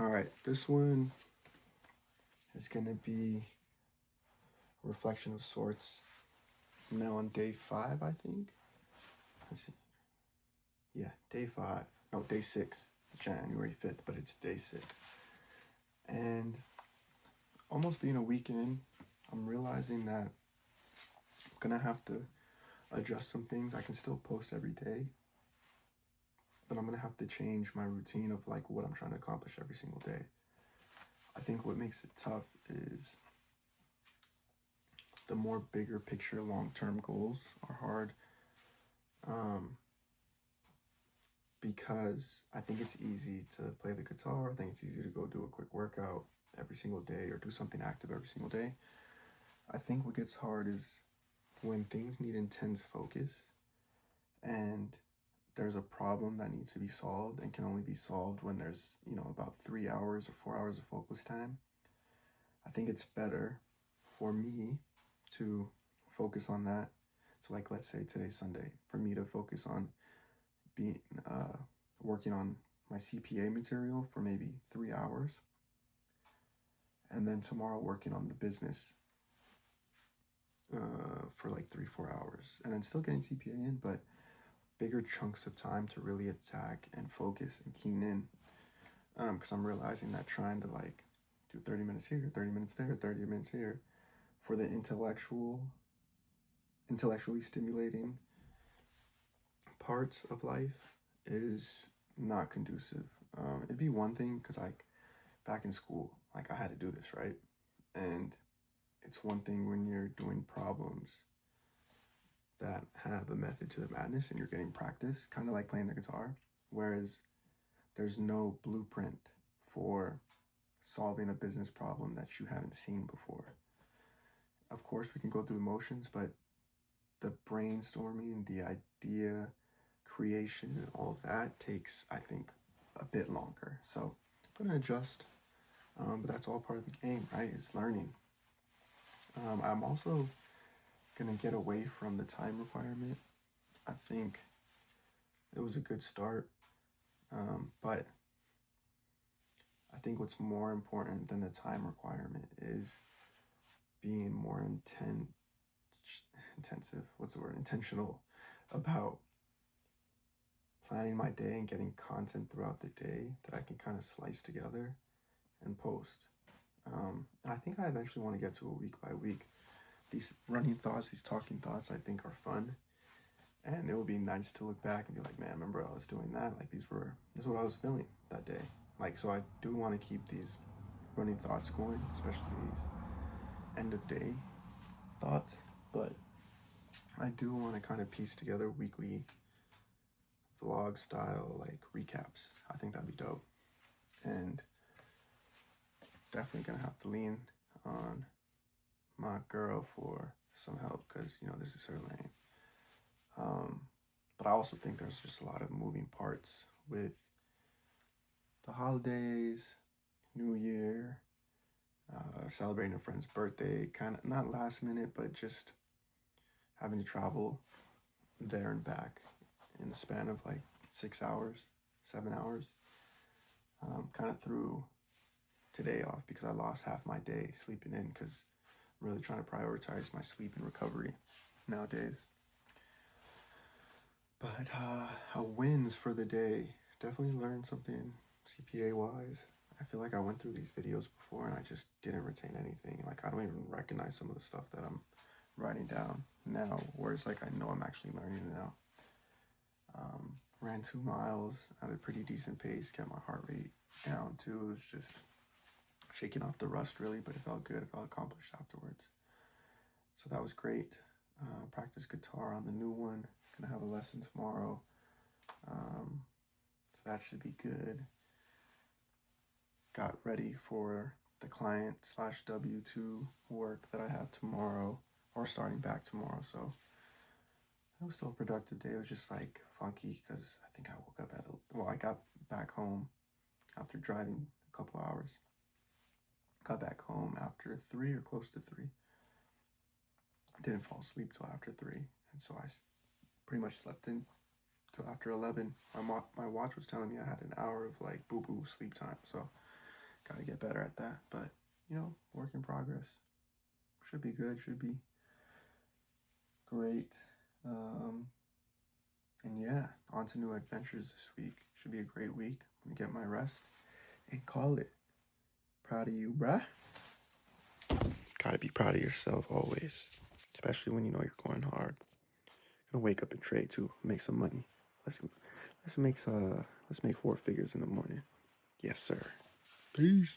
All right, this one is going to be a reflection of sorts. I'm now on day 5, I think. Let's see. Yeah, day 5. No, day 6, January 5th, but it's day 6. And almost being a weekend, I'm realizing that I'm going to have to adjust some things. I can still post every day, but I'm going to have to change my routine of like what I'm trying to accomplish every single day. I think what makes it tough is the more bigger picture long-term goals are hard, because I think it's easy to play the guitar. I think it's easy to go do a quick workout every single day or do something active every single day. I think what gets hard is when things need intense focus and there's a problem that needs to be solved and can only be solved when there's, about 3 hours or 4 hours of focus time. I think it's better for me to focus on that. So like, let's say today's Sunday, for me to focus on working on my CPA material for maybe 3 hours, and then tomorrow working on the business for like 3-4 hours, and then still getting CPA in, but bigger chunks of time to really attack and focus and keen in, because I'm realizing that trying to like do 30 minutes here, 30 minutes there, 30 minutes here for the intellectually stimulating parts of life is not conducive. It'd be one thing because like back in school, like I had to do this, right? And it's one thing when you're doing problems that have a method to the madness and you're getting practice, kind of like playing the guitar, whereas there's no blueprint for solving a business problem that you haven't seen before. Of course, we can go through the motions, but the brainstorming, the idea creation, and all of that takes, I think, a bit longer. So I'm going to adjust, but that's all part of the game, right? It's learning. I'm also going to get away from the time requirement. I think it was a good start, but I think what's more important than the time requirement is being more intentional about planning my day and getting content throughout the day that I can kind of slice together and post. And I think I eventually want to get to a week by week. These running thoughts, these talking thoughts, I think are fun. And it will be nice to look back and be like, man, remember I was doing that? Like this is what I was feeling that day. Like, so I do want to keep these running thoughts going, especially these end of day thoughts. But I do want to kind of piece together weekly vlog style, like recaps. I think that'd be dope. And definitely gonna have to lean on my girl for some help because, this is her lane. But I also think there's just a lot of moving parts with the holidays, New Year, celebrating a friend's birthday, kind of not last minute, but just having to travel there and back in the span of like 6 hours, 7 hours. Kind of threw today off because I lost half my day sleeping in because I'm really trying to prioritize my sleep and recovery nowadays. But wins for the day. Definitely learned something CPA wise. I feel like I went through these videos before and I just didn't retain anything. Like I don't even recognize some of the stuff that I'm writing down now, whereas like I know I'm actually learning it now. Ran 2 miles at a pretty decent pace, kept my heart rate down too. It was just shaking off the rust really, but it felt good. It felt accomplished afterwards. So that was great. Practice guitar on the new one. Gonna have a lesson tomorrow. So that should be good. Got ready for the client / W2 work that I have tomorrow, or starting back tomorrow. So it was still a productive day. It was just like funky because I think I woke up I got back home after driving a couple hours. Got back home after 3 or close to 3. I didn't fall asleep till after 3. And so I pretty much slept in till after 11. My watch was telling me I had an hour of like boo-boo sleep time. So Gotta get better at that. But, you know, work in progress. Should be good. Should be great. And yeah, on to new adventures this week. Should be a great week. I'm gonna get my rest and call it. Proud of you, bruh. Gotta be proud of yourself always, especially when you know you're going hard. Gonna wake up and trade too, make some money. Let's make 4 figures in the morning. Yes, sir. Peace.